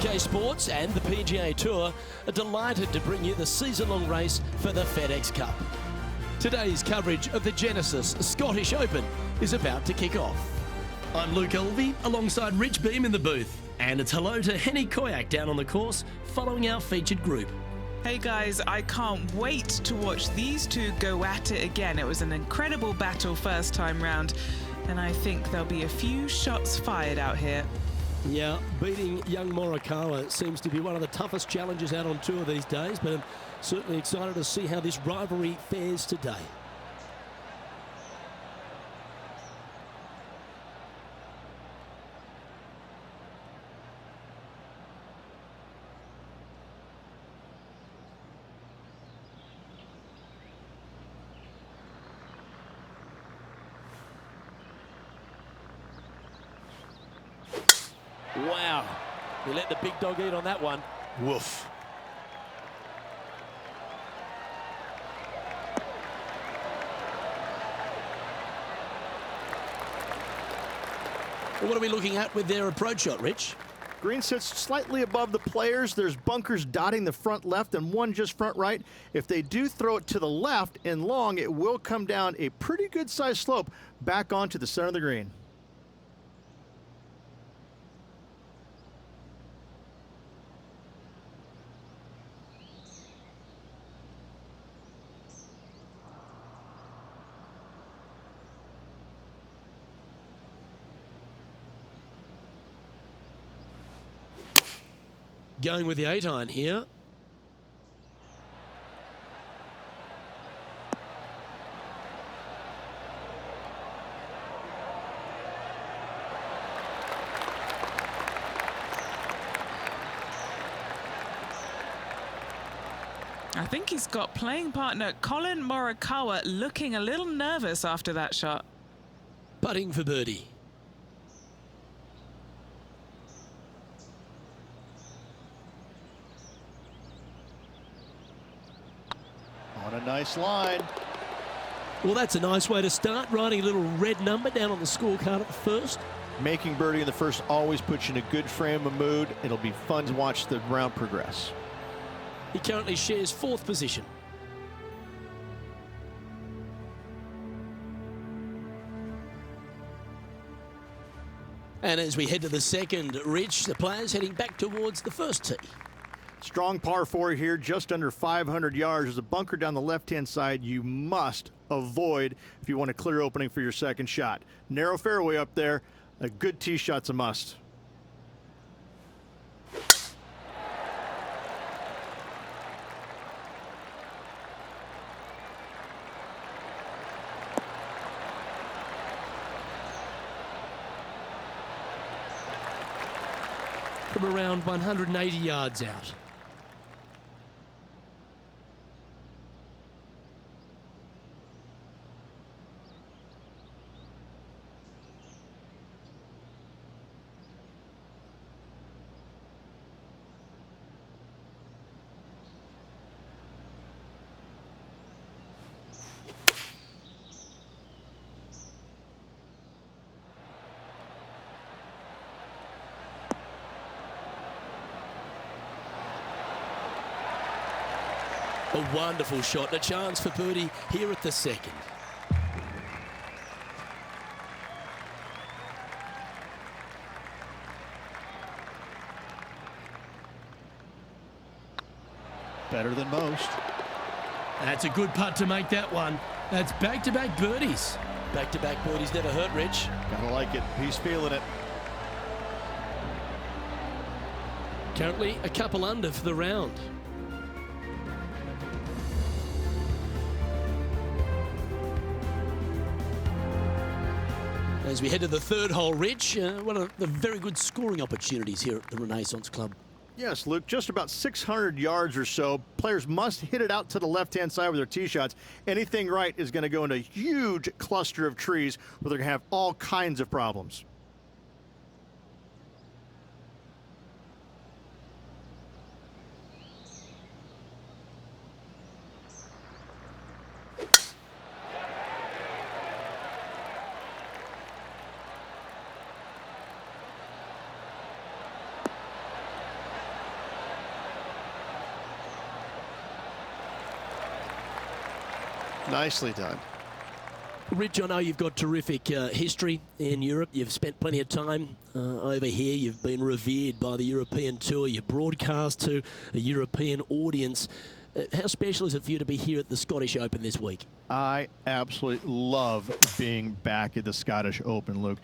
UK Sports and the PGA Tour are delighted to bring you the season-long race for the Fedex Cup. Today's coverage of the Genesis Scottish Open is about to kick off. I'm Luke Elvey alongside Rich Beam in the booth, and it's hello to Henny Koyak down on the course following our featured group. Hey guys, I can't wait to watch these two go at it again. It was an incredible battle first time round, and I think there'll be a few shots fired out here. Yeah, beating young Morikawa seems to be one of the toughest challenges out on tour these days, but I'm certainly excited to see how this rivalry fares today. Wow, he let the big dog eat on that one. Woof. Well, what are we looking at with their approach shot, Rich? Green sits slightly above the players. There's bunkers dotting the front left and one just front right. If they do throw it to the left and long, it will come down a pretty good sized slope back onto the center of the green. Going with the 8-iron here. I think he's got playing partner Collin Morikawa looking a little nervous after that shot. Putting for birdie. On a nice line. Well, that's a nice way to start, writing a little red number down on the scorecard at the first. Making birdie in the first always puts you in a good frame of mood. It'll be fun to watch the round progress. He currently shares 4th position. And as we head to the second, Rich, the players heading back towards the first tee. Strong par 4 here, just under 500 yards. There's a bunker down the left-hand side you must avoid if you want a clear opening for your second shot. Narrow fairway up there. A good tee shot's a must. From around 180 yards out. A wonderful shot, and a chance for birdie here at the second. Better than most. That's a good putt to make that one. That's back-to-back birdies. Back-to-back birdies never hurt, Rich. Gotta like it. He's feeling it. Currently a couple under for the round. As we head to the third hole, Rich, one of the very good scoring opportunities here at the Renaissance Club. Yes, Luke, just about 600 yards or so. Players must hit it out to the left-hand side with their tee shots. Anything right is going to go into a huge cluster of trees where they're going to have all kinds of problems. Nicely done. Rich, I know you've got terrific history in Europe. You've spent plenty of time over here. You've been revered by the European Tour. You broadcast to a European audience. How special is it for you to be here at the Scottish Open this week? I absolutely love being back at the Scottish Open, Luke.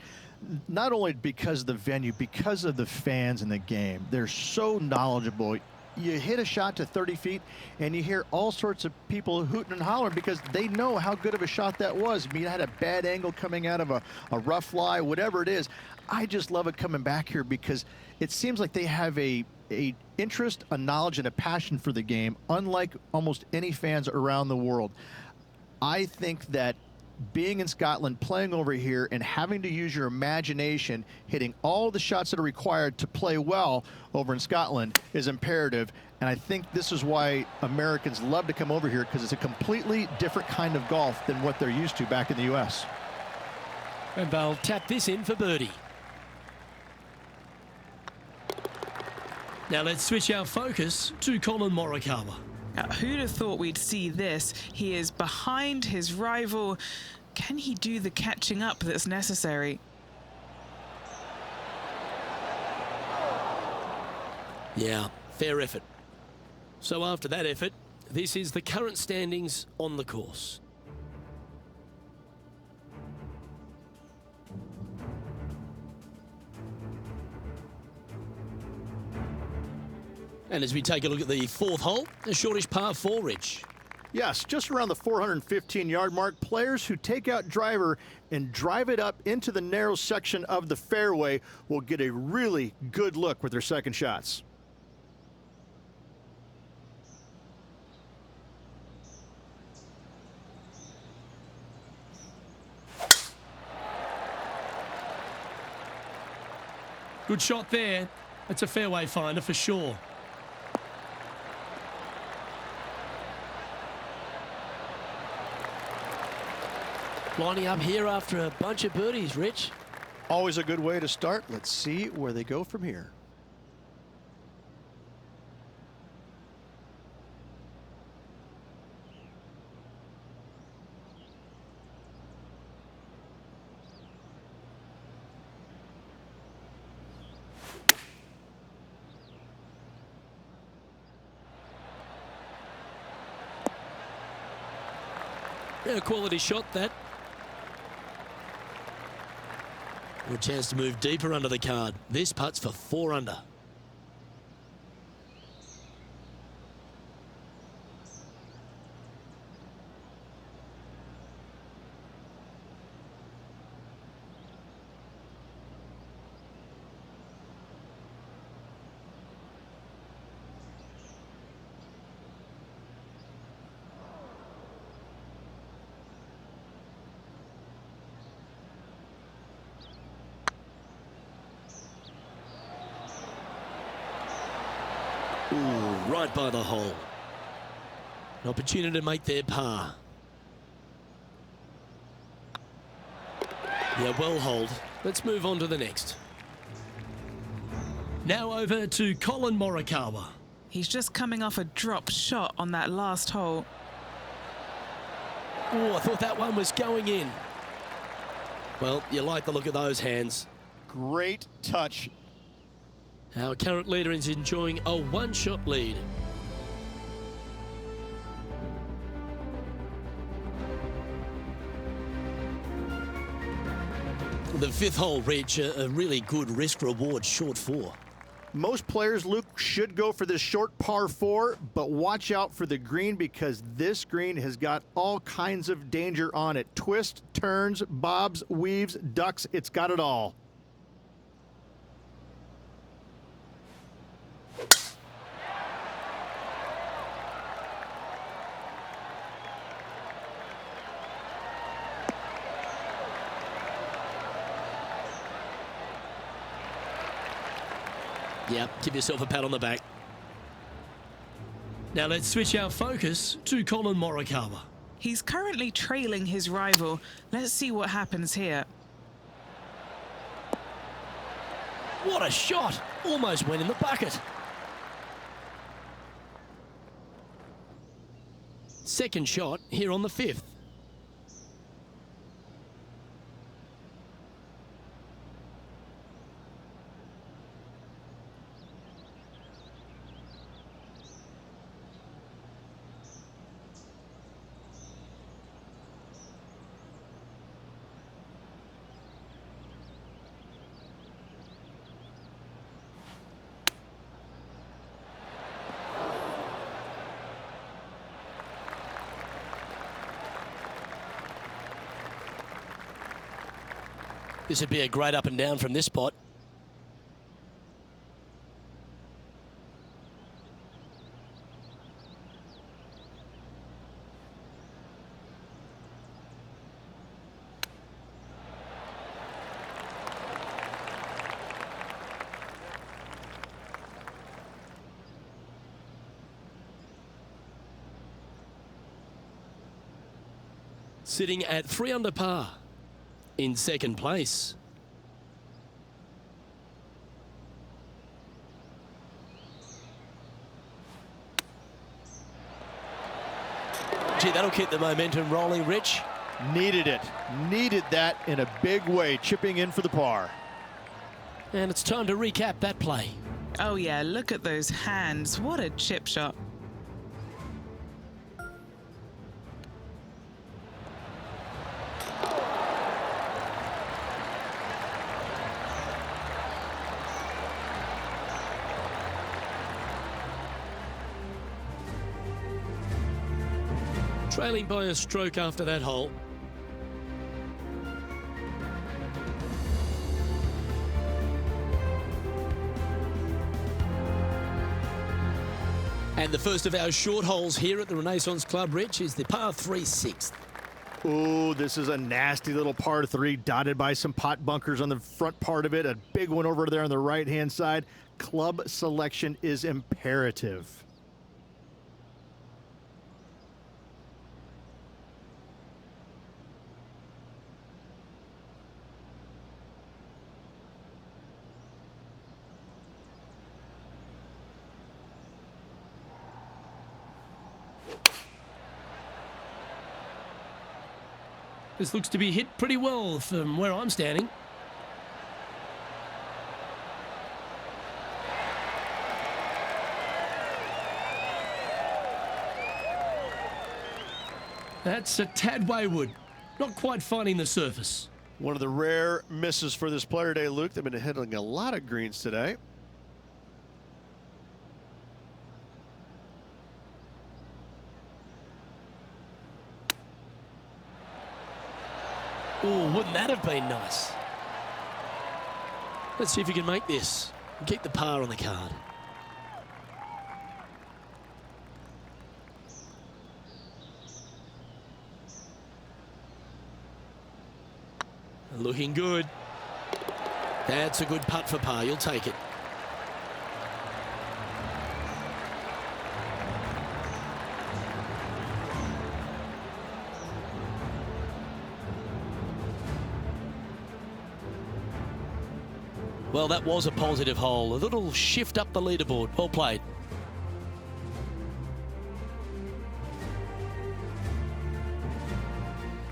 Not only because of the venue, because of the fans in the game. They're so knowledgeable. You hit a shot to 30 feet and you hear all sorts of people hooting and hollering because they know how good of a shot that was. I mean, it had a bad angle coming out of a rough lie, whatever it is. I just love it coming back here because it seems like they have a interest, a knowledge, and a passion for the game, unlike almost any fans around the world. I think that being in Scotland, playing over here, and having to use your imagination, hitting all the shots that are required to play well over in Scotland is imperative. And I think this is why Americans love to come over here, because it's a completely different kind of golf than what they're used to back in the U.S. And they'll tap this in for birdie. Now let's switch our focus to Collin Morikawa. Who'd have thought we'd see this? He is behind his rival. Can he do the catching up that's necessary? Yeah, fair effort. So after that effort, this is the current standings on the course. And as we take a look at the fourth hole, the shortish par 4, Rich. Yes, just around the 415-yard mark, players who take out driver and drive it up into the narrow section of the fairway will get a really good look with their second shots. Good shot there. That's a fairway finder for sure. Lining up here after a bunch of birdies, Rich. Always a good way to start. Let's see where they go from here. Yeah, quality shot that. A chance to move deeper under the card. This putt's for 4 under. Ooh, right by the hole. An opportunity to make their par. Yeah, well holed. Let's move on to the next. Now over to Collin Morikawa. He's just coming off a drop shot on that last hole. Oh, I thought that one was going in. Well, you like the look of those hands. Great touch. Our current leader is enjoying a one-shot lead. The fifth hole, Rich, a really good risk-reward short 4. Most players, Luke, should go for this short par 4, but watch out for the green because this green has got all kinds of danger on it. Twists, turns, bobs, weaves, ducks, it's got it all. Yeah, give yourself a pat on the back. Now let's switch our focus to Collin Morikawa. He's currently trailing his rival. Let's see what happens here. What a shot! Almost went in the bucket. Second shot here on the 5th. This would be a great up and down from this spot. Sitting at 3 under par in second place. Gee, that'll keep the momentum rolling, Rich. Needed it. Needed that in a big way, chipping in for the par. And it's time to recap that play. Oh yeah, look at those hands. What a chip shot. Trailing by a stroke after that hole. And the first of our short holes here at the Renaissance Club, Rich, is the par 3 6th. Ooh, this is a nasty little par 3 dotted by some pot bunkers on the front part of it. A big one over there on the right-hand side. Club selection is imperative. This looks to be hit pretty well from where I'm standing. That's a tad wayward. Not quite finding the surface. One of the rare misses for this player today, Luke. They've been hitting a lot of greens today. Oh, wouldn't that have been nice? Let's see if you can make this and keep the par on the card. Looking good. That's a good putt for par. You'll take it. Well, that was a positive hole. A little shift up the leaderboard. Well played.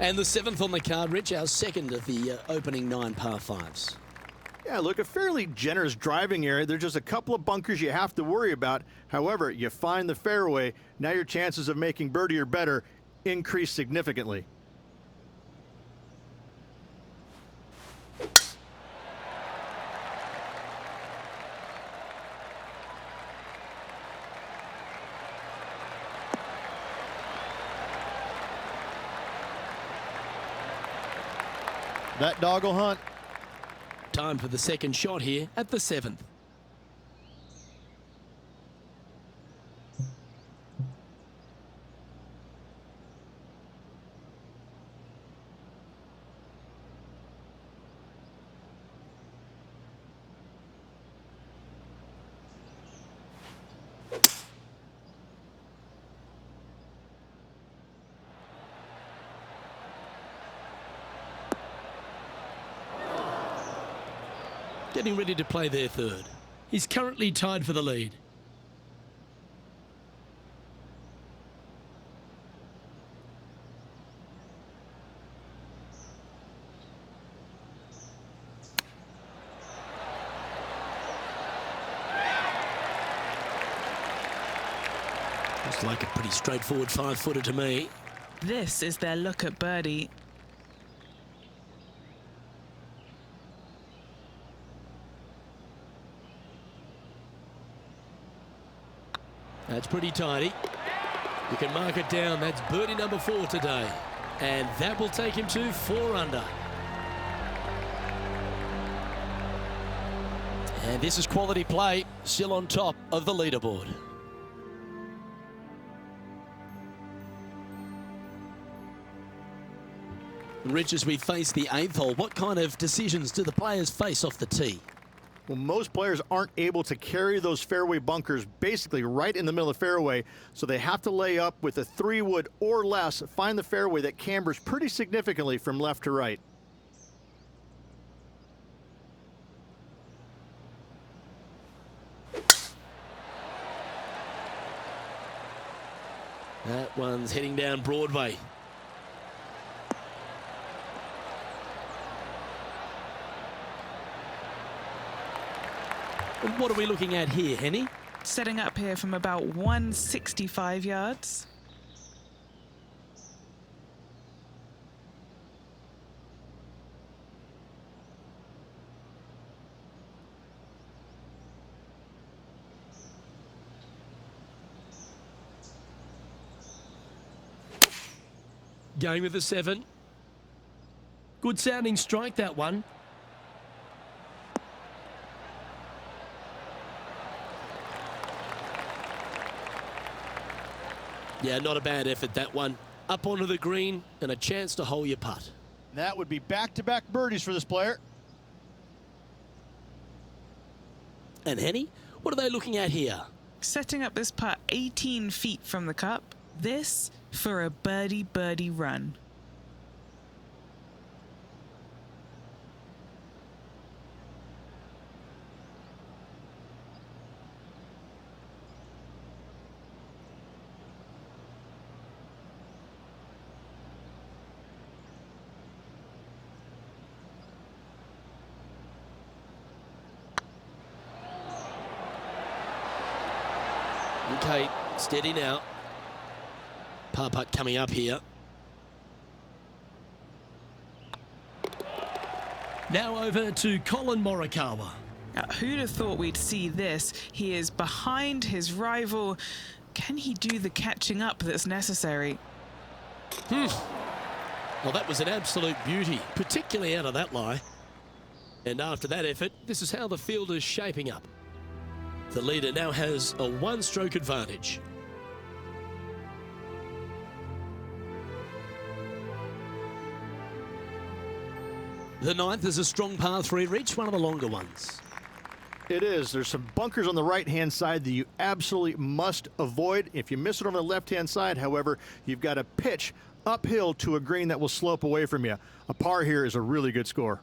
And the 7th on the card, Rich, our second of the opening 9 par 5s. Yeah, look, a fairly generous driving area. There's just a couple of bunkers you have to worry about. However, you find the fairway. Now your chances of making birdie or better increase significantly. That dog will hunt. Time for the second shot here at the 7th. Getting ready to play their third. He's currently tied for the lead. Looks like a pretty straightforward 5-footer to me. This is their look at birdie. That's pretty tidy. You can mark it down. That's birdie number 4 today. And that will take him to 4 under. And this is quality play, still on top of the leaderboard. Rich, as we face the 8th hole, what kind of decisions do the players face off the tee? Well, most players aren't able to carry those fairway bunkers basically right in the middle of the fairway, so they have to lay up with a 3-wood or less, find the fairway that cambers pretty significantly from left to right. That one's heading down Broadway. And what are we looking at here, Henny? Setting up here from about 165 yards. Going with the 7. Good sounding strike, that one. Yeah, not a bad effort, that one. Up onto the green and a chance to hole your putt. That would be back-to-back birdies for this player. And Henny, what are they looking at here? Setting up this putt 18 feet from the cup. This for a birdie run. Okay, steady now. Par putt coming up here. Now over to Collin Morikawa. Who'd have thought we'd see this? He is behind his rival. Can he do the catching up that's necessary? Well, that was an absolute beauty, particularly out of that lie. And after that effort, this is how the field is shaping up. The leader now has a 1-stroke advantage. The 9th is a strong par 3 reach, one of the longer ones. It is. There's some bunkers on the right-hand side that you absolutely must avoid. If you miss it on the left-hand side, however, you've got to pitch uphill to a green that will slope away from you. A par here is a really good score.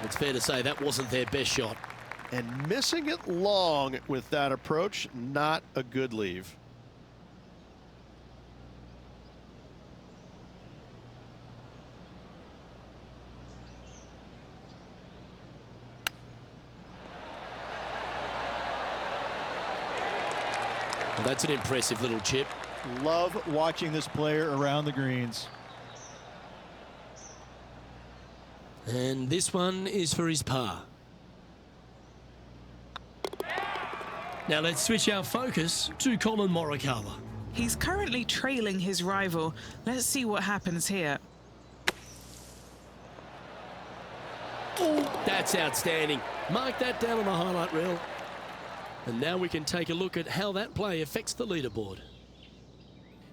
It's fair to say that wasn't their best shot. And missing it long with that approach, not a good leave. Well, that's an impressive little chip. Love watching this player around the greens. And this one is for his par. Now let's switch our focus to Collin Morikawa. He's currently trailing his rival. Let's see what happens here. That's outstanding. Mark that down on the highlight reel. And now we can take a look at how that play affects the leaderboard.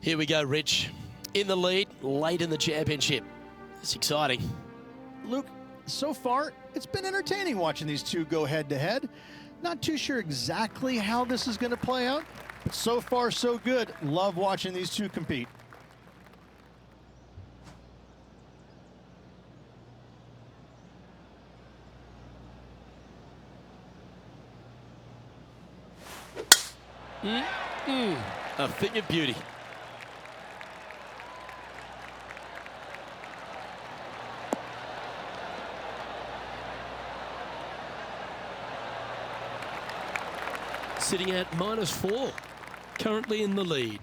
Here we go, Rich. In the lead, late in the championship. It's exciting. Luke, so far, it's been entertaining watching these two go head-to-head. Not too sure exactly how this is going to play out, but so far, so good. Love watching these two compete. A thing of beauty. Sitting at -4, currently in the lead.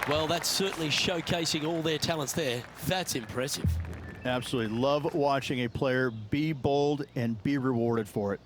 Well, that's certainly showcasing all their talents there. That's impressive. Absolutely love watching a player be bold and be rewarded for it.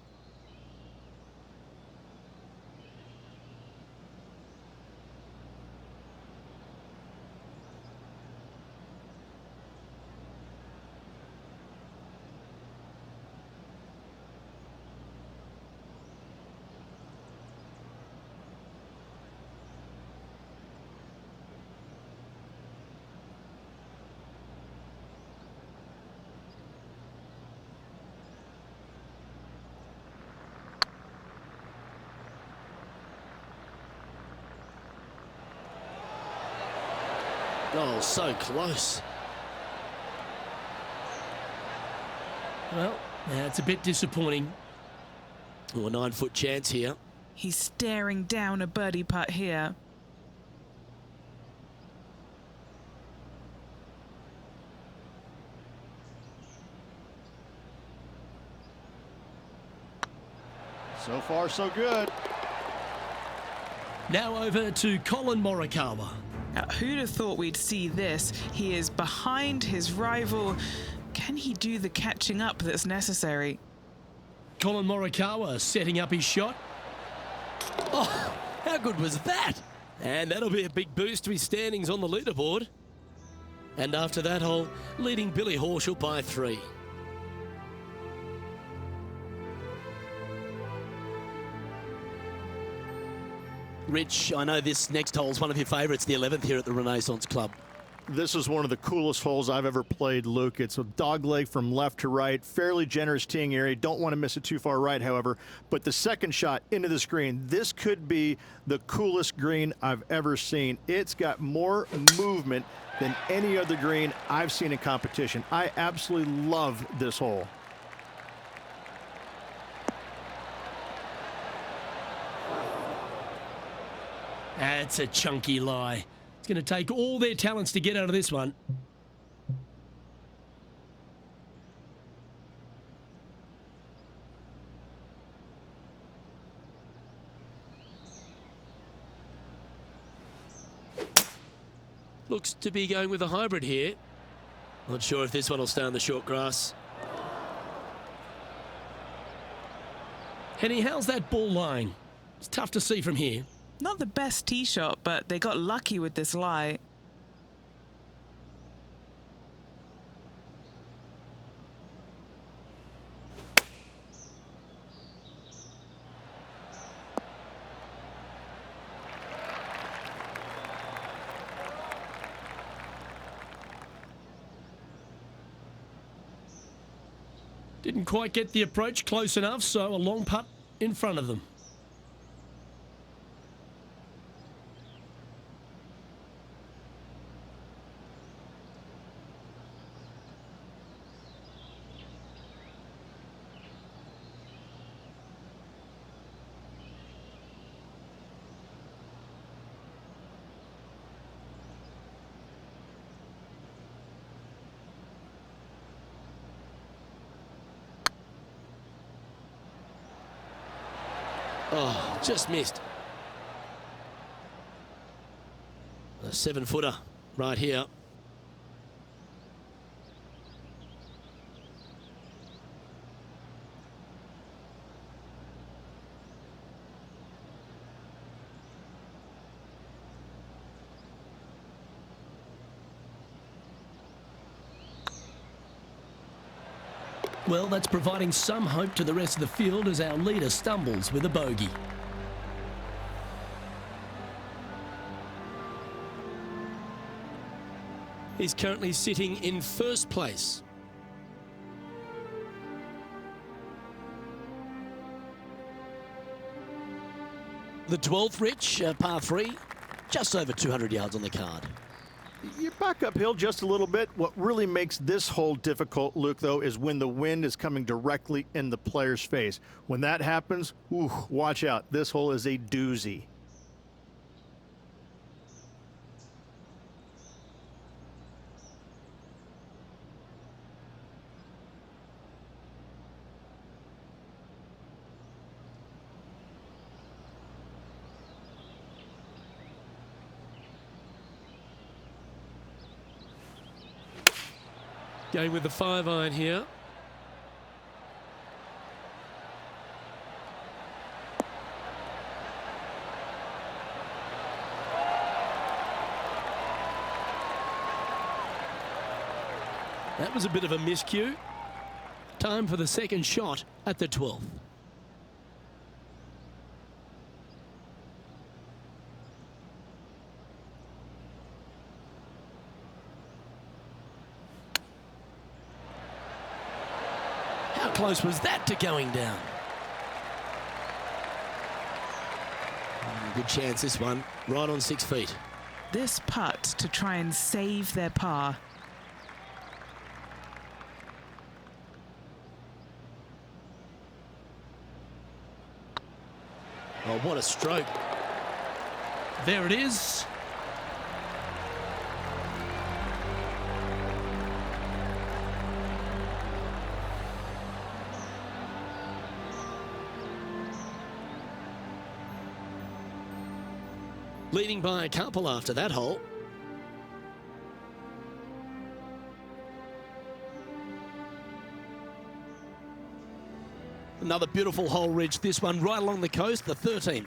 Oh, so close. Well, that's a bit disappointing. Oh, a 9-foot chance here. He's staring down a birdie putt here. So far, so good. Now over to Collin Morikawa. Now, who'd have thought we'd see this? He is behind his rival. Can he do the catching up that's necessary? Collin Morikawa setting up his shot. Oh, how good was that? And that'll be a big boost to his standings on the leaderboard. And after that hole, leading Billy Horschel by 3. Rich, I know this next hole is one of your favourites, the 11th here at the Renaissance Club. This is one of the coolest holes I've ever played, Luke. It's a dogleg from left to right, fairly generous teeing area. Don't want to miss it too far right, however. But the second shot into this green, this could be the coolest green I've ever seen. It's got more movement than any other green I've seen in competition. I absolutely love this hole. That's a chunky lie. It's going to take all their talents to get out of this one. Looks to be going with a hybrid here. Not sure if this one will stay on the short grass. Henny, how's that ball lying? It's tough to see from here. Not the best tee shot, but they got lucky with this lie. Didn't quite get the approach close enough, so a long putt in front of them. Oh, just missed. A 7-footer right here. Well, that's providing some hope to the rest of the field as our leader stumbles with a bogey. He's currently sitting in first place. The 12th, Rich, par 3, just over 200 yards on the card. You're back uphill just a little bit. What really makes this hole difficult, Luke, though, is when the wind is coming directly in the player's face. When that happens, ooh, watch out. This hole is a doozy. Going with the 5-iron here. That was a bit of a miscue. Time for the second shot at the 12th. How close was that to going down? Good chance this one, right on 6 feet. This putt to try and save their par. Oh, what a stroke. There it is. Leading by a couple after that hole. Another beautiful hole, Ridge. This one right along the coast, the 13th.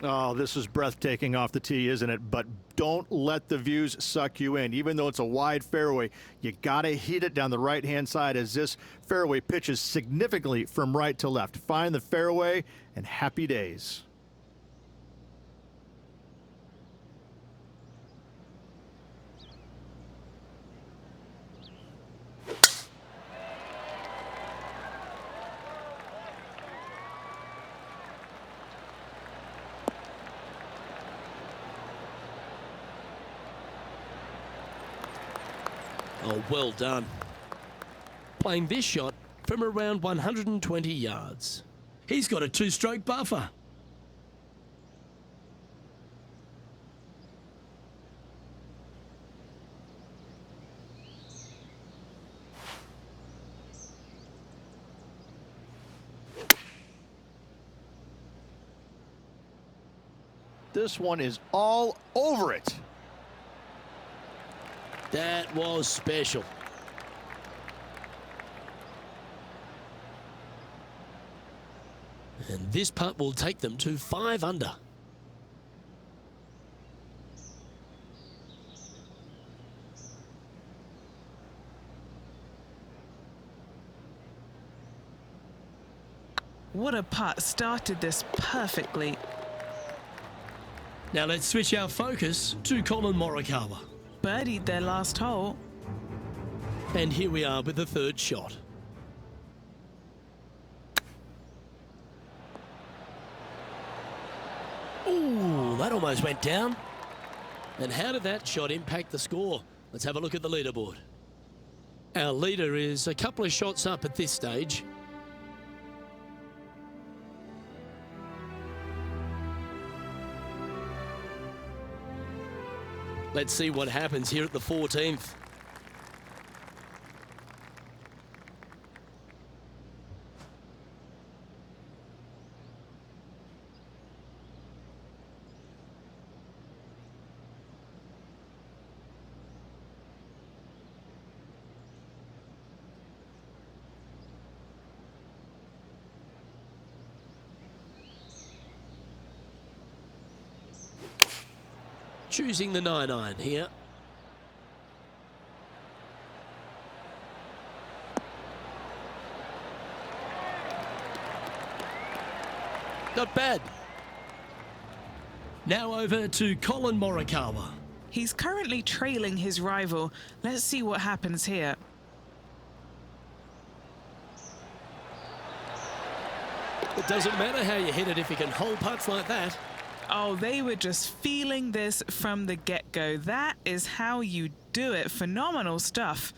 Oh, this is breathtaking off the tee, isn't it? But don't let the views suck you in. Even though it's a wide fairway, you got to hit it down the right-hand side as this fairway pitches significantly from right to left. Find the fairway and happy days. Oh, well done. Playing this shot from around 120 yards. He's got a 2-stroke buffer. This one is all over it. That was special. And this putt will take them to 5 under. What a putt. Started this perfectly. Now let's switch our focus to Collin Morikawa. Birdied their last hole. And here we are with the 3rd shot. Ooh, that almost went down. And how did that shot impact the score? Let's have a look at the leaderboard. Our leader is a couple of shots up at this stage. Let's see what happens here at the 14th. Choosing the 9-iron here. Not bad. Now over to Collin Morikawa. He's currently trailing his rival. Let's see what happens here. It doesn't matter how you hit it if you can hold putts like that. Oh, they were just feeling this from the get-go. That is how you do it. Phenomenal stuff.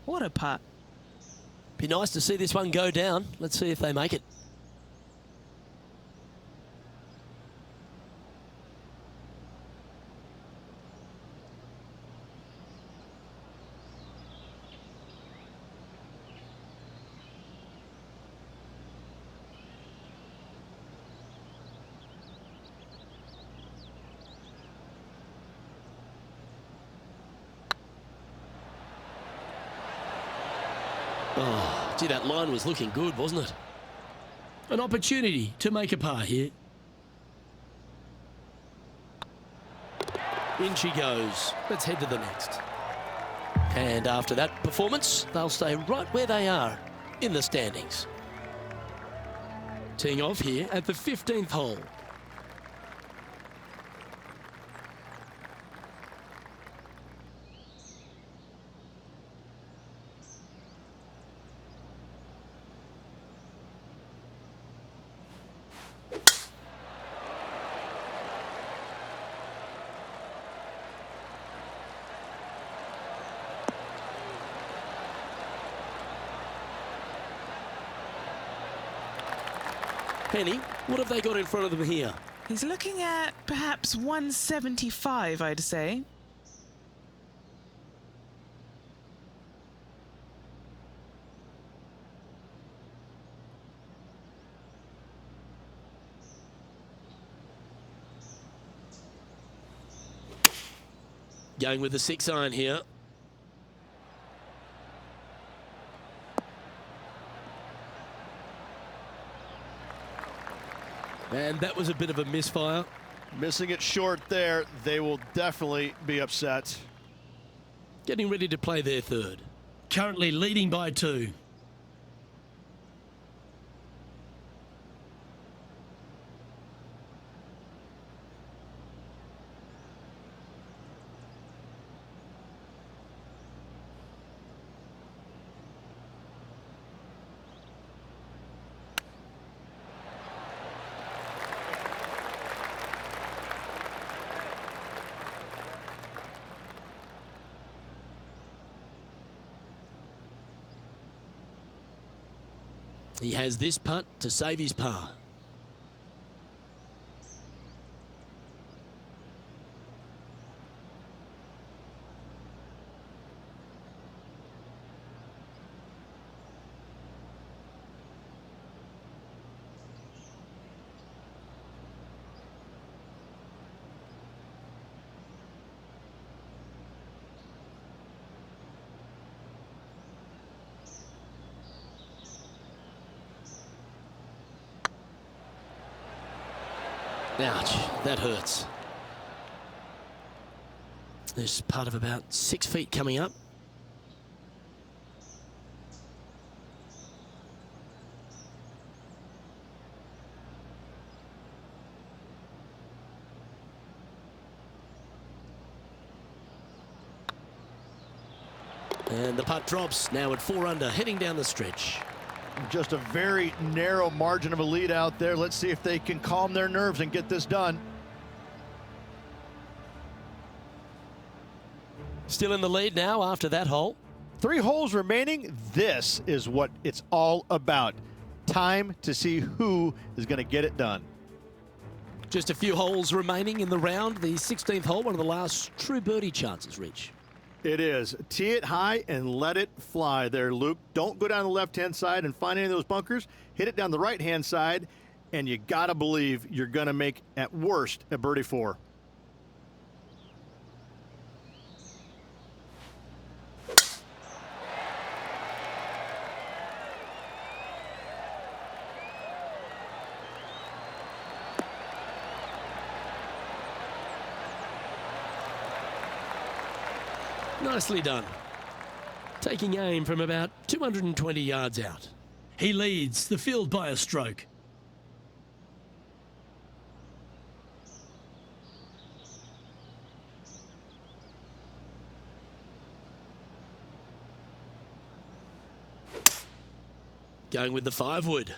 What a putt. Be nice to see this one go down. Let's see if they make it. Oh, gee, that line was looking good, wasn't it? An opportunity to make a par here. In she goes. Let's head to the next. And after that performance, they'll stay right where they are in the standings. Teeing off here at the 15th hole. Penny, what have they got in front of them here? He's looking at perhaps 175, I'd say. Going with the 6-iron here. And that was a bit of a misfire. Missing it short there. They will definitely be upset. Getting ready to play their third. Currently leading by 2. He has this putt to save his par. Ouch, that hurts. There's part of about 6 feet coming up. And the putt drops, now at 4 under, heading down the stretch. Just a very narrow margin of a lead out there. Let's see if they can calm their nerves and get this done. Still in the lead now after that hole. 3 holes remaining. This is what it's all about. Time to see who is going to get it done. Just a few holes remaining in the round. The 16th hole, one of the last true birdie chances, Rich. It is. Tee it high and let it fly there, Luke. Don't go down the left-hand side and find any of those bunkers. Hit it down the right-hand side, and you got to believe you're going to make, at worst, a birdie 4. Nicely done. Taking aim from about 220 yards out. He leads the field by a stroke. Going with the 5-wood.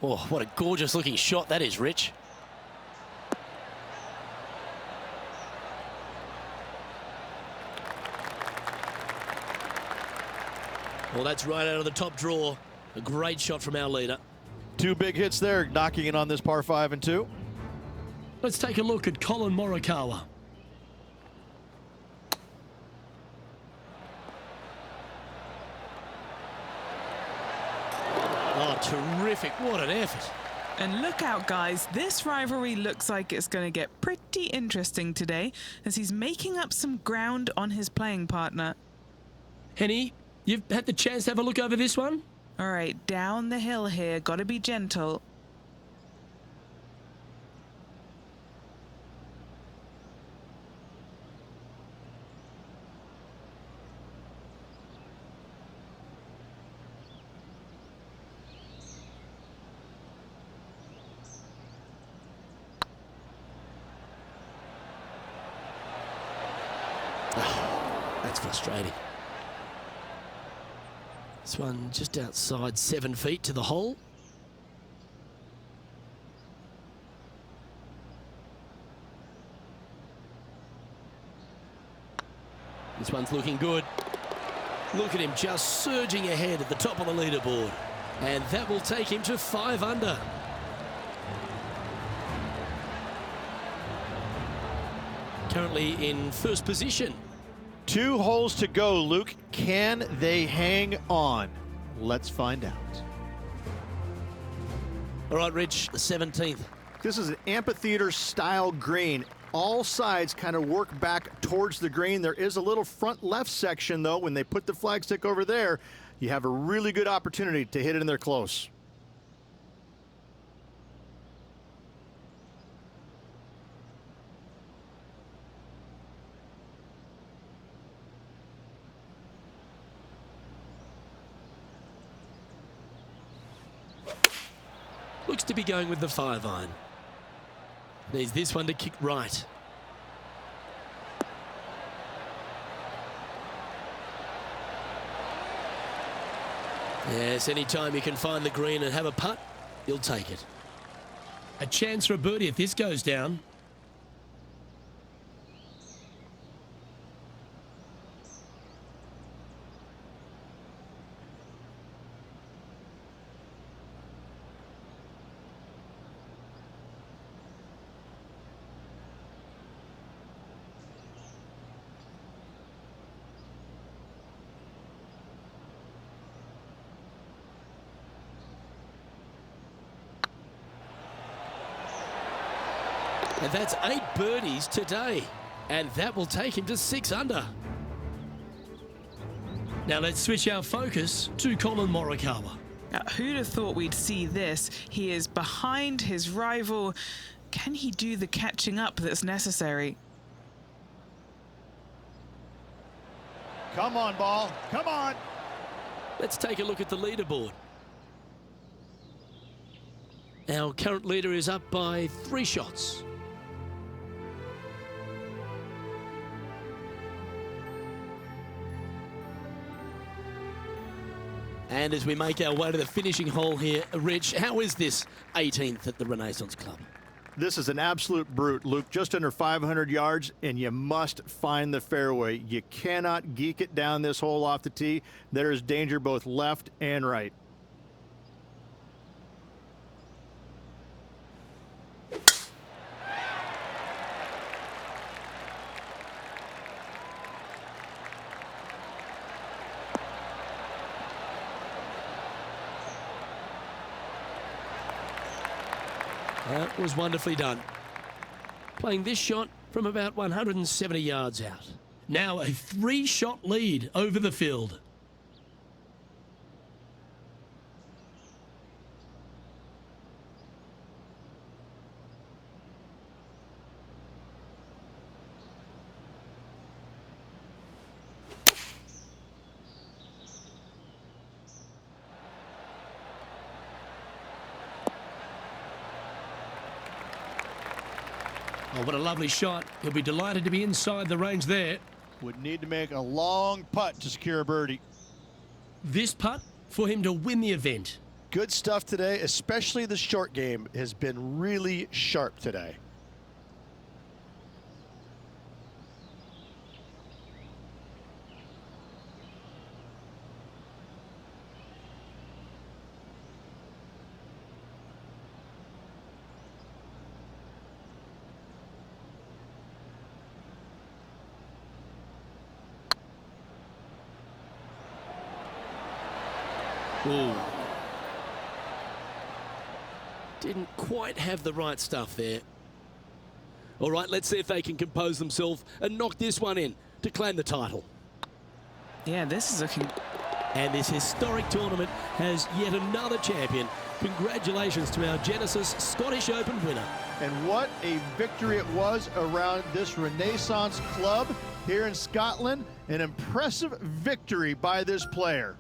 Oh, what a gorgeous looking shot that is, Rich. Well, that's right out of the top draw. A great shot from our leader. 2 big hits there, knocking in on this par 5 and 2. Let's take a look at Collin Morikawa. Oh, terrific. What an effort. And look out, guys. This rivalry looks like it's going to get pretty interesting today as he's making up some ground on his playing partner. Henny, you've had the chance to have a look over this one? All right, down the hill here. Got to be gentle. That's frustrating. This one just outside 7 feet to the hole. This one's looking good. Look at him just surging ahead at the top of the leaderboard. And that will take him to 5 under. Currently in first position. 2 holes to go, Luke. Can they hang on? Let's find out. All right, Rich, the 17th. This is an amphitheater style green. All sides kind of work back towards the green. There is a little front left section, though. When they put the flagstick over there, you have a really good opportunity to hit it in there close. Looks to be going with the 5-iron. Needs this one to kick right. Yes, anytime you can find the green and have a putt, you'll take it. A chance for a birdie if this goes down. And that's 8 birdies today. And that will take him to 6 under. Now let's switch our focus to Collin Morikawa. Now, who'd have thought we'd see this? He is behind his rival. Can he do the catching up that's necessary? Come on, ball. Come on. Let's take a look at the leaderboard. Our current leader is up by 3 shots. And as we make our way to the finishing hole here, Rich, how is this 18th at the Renaissance Club? This is an absolute brute, Luke. Just under 500 yards, and you must find the fairway. You cannot geek it down this hole off the tee. There is danger both left and right. That was wonderfully done. Playing this shot from about 170 yards out. Now a 3-shot lead over the field. Oh, what a lovely shot. He'll be delighted to be inside the range there. Would need to make a long putt to secure a birdie. This putt for him to win the event. Good stuff today, especially the short game has been really sharp today. Ooh. Didn't quite have the right stuff there. All right, let's see if they can compose themselves and knock this one in to claim the title. Yeah, this is looking... And this historic tournament has yet another champion. Congratulations to our Genesis Scottish Open winner. And what a victory it was around this Renaissance club here in Scotland. An impressive victory by this player.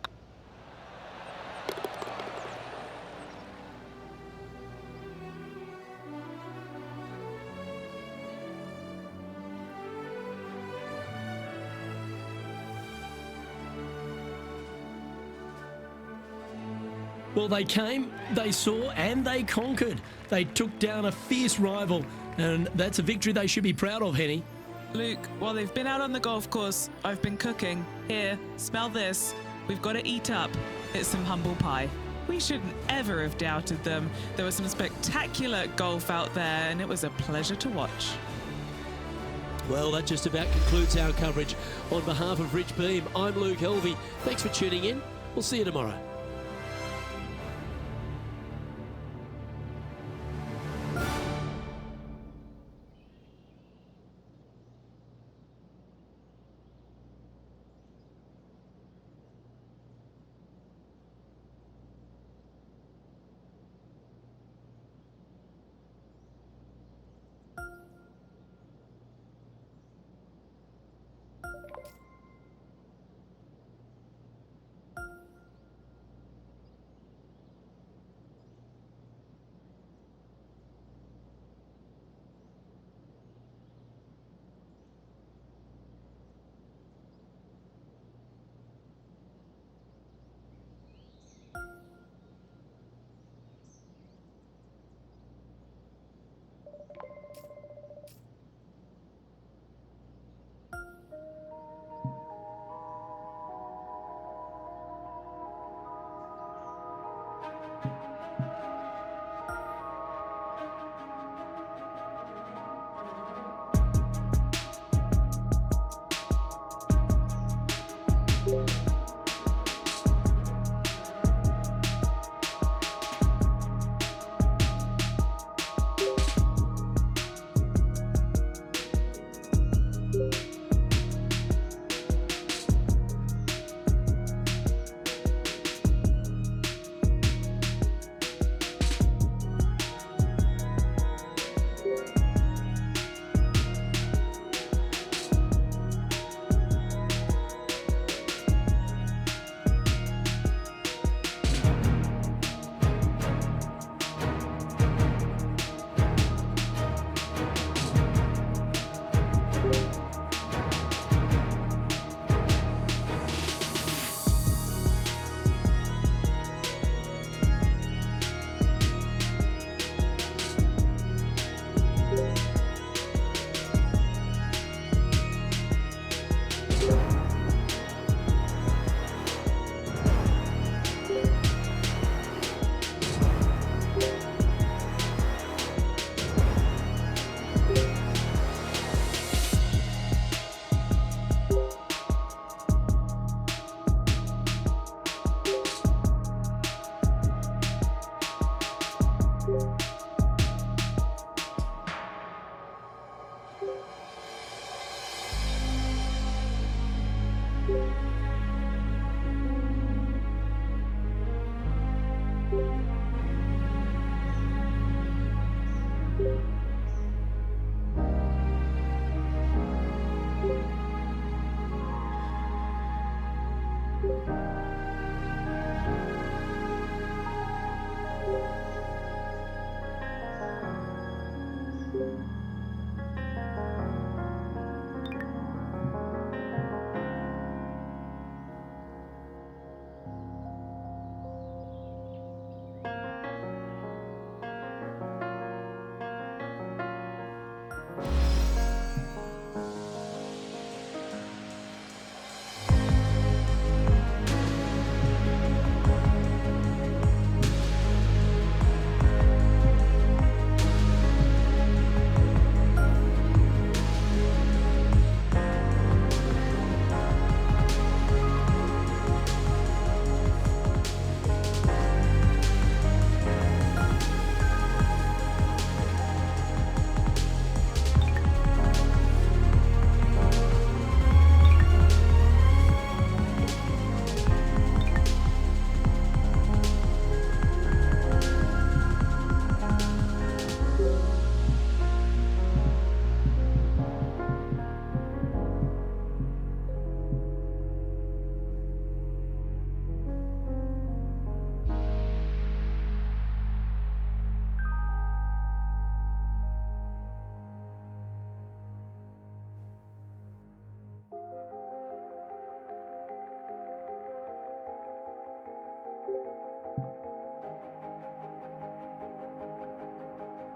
Well, they came, they saw, and they conquered. They took down a fierce rival, and that's a victory they should be proud of, Henny. Luke, while they've been out on the golf course, I've been cooking. Here, smell this. We've got to eat up. It's some humble pie. We shouldn't ever have doubted them. There was some spectacular golf out there, and it was a pleasure to watch. Well, that just about concludes our coverage. On behalf of Rich Beam, I'm Luke Helvey. Thanks for tuning in. We'll see you tomorrow.